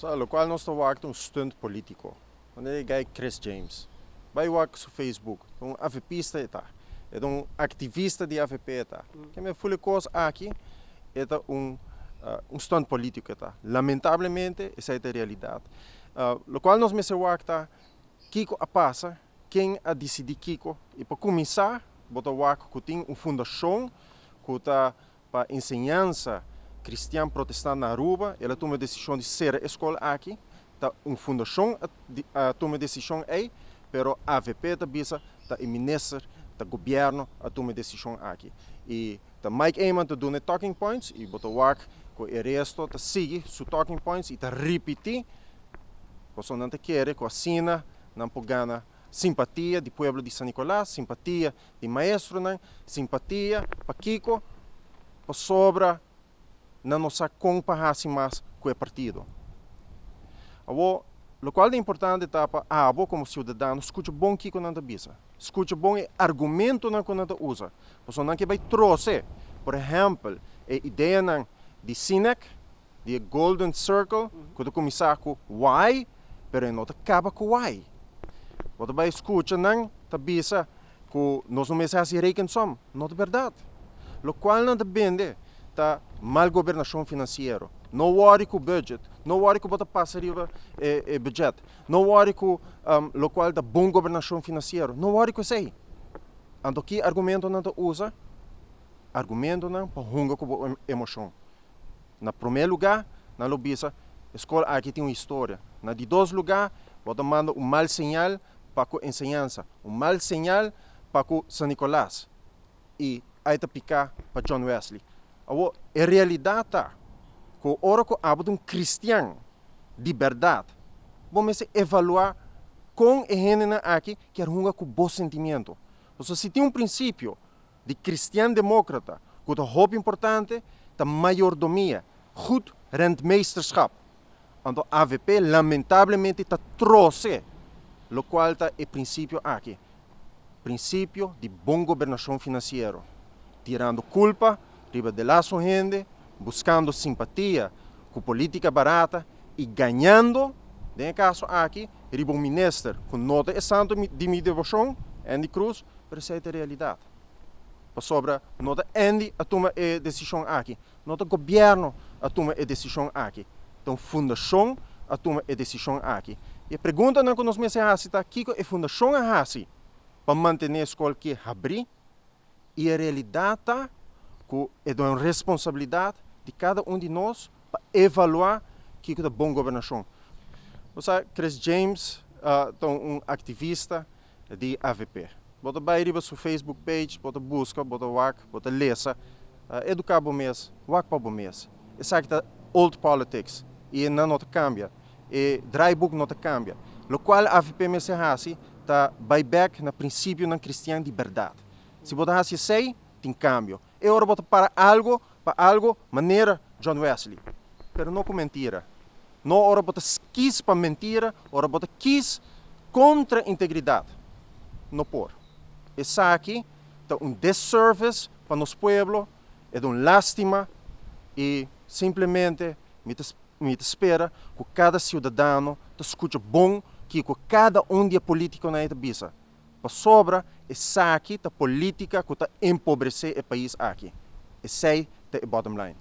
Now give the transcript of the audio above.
Lo qual nós estamos um stunt político. Quando ele é Chris James, vai no Facebook, um AVPista é um ativista de AVP que me fui coisa aqui é um stunt político Lamentavelmente essa é a realidade. Lo qual nós me se wakta Kiko a passa quem a decidir Kiko e para começar bota que tem uma fundação que tá para ensinança cristã protestante na Aruba, ela toma a decisão de ser a escola aqui, tá uma fundação toma a decisão aí, pero a AVP tá bisa, tá o ministro, tá governo a toma a decisão aqui. E tá Mike Eamon tá dando talking points e bota que o resto tá sigue su talking points e tá repetir, porque não te quer que assina, não pode ganhar simpatia do povo de San Nicolás, simpatia do maestro, simpatia para Kiko, para sobra não nos comparar mais com o partido. O qual é importante para como cidadão, escute bom Kiko não bisa, escute bom argumento não quando usa, porque não que vai trouxe, por exemplo, a ideia de Sinek, de Golden Circle, que começar com why, pero não acaba com why. Você vai escutar não bisa que nós não precisamos reconhecer, não é verdade. O qual não depende da mal governação financeira. Não worry com o budget, não worry com o passa arriba o budget, não worry com o qual da boa governação financeira, não worry com isso aí. Então que argumento não usa? Argumento não para hungar com emoção. Na primeiro lugar, na lobisa, a escola aqui tem uma história. Na de dois lugares, você manda um mau sinal para a ensinança, um mau sinal para San Nicolás e aí está picar para John Wesley. A realidade está que a hora que há um cristão de verdade, vamos avaliar com a gente aqui que é com bom sentimento. Então, se tem um princípio de cristão democrata, que é muito importante, da mayordomia, goed rentmeesterschap. Então, a AVP, lamentavelmente, está trouxe, o qual está o princípio aqui. Princípio de boa governação financeira. Tirando culpa riba de la gente, buscando simpatia com política barata e ganhando, nesse caso aqui, riba um ministro com nota é santo de minha devoção, Andy Cruz, para ser a realidade. Para sobra, nota Andy a tomar a decisão aqui, nota governo a tomar a decisão aqui, então fundação a tomar a decisão aqui. E a pergunta que nós me fazemos é, que a fundação é assim para manter a escola que abrir e a realidade está que é uma responsabilidade de cada de nós para avaliar que é boa governação. Você, Chris James, é um ativista de AVP. Você vai ir para Facebook page, você busca, você lesa, educar o mês, para o mês. Isso aqui é old politics e não cambia, e dry book não cambia. O qual a AVP me se assim, está back no princípio cristão de verdade. Se você assim sei, tem cambio. É hora de para algo, maneira John Wesley. Pero não com mentira. Não hora de quis para mentira, hora de quis contra a integridade. Não por. Isso aqui é um desservice para nosso povo, é uma lástima e simplesmente me espera que cada cidadão escute bom que cada dia político na bisa. Para sobra, essa aqui é a política que está empobrecer o país aqui. Esse é o bottom line.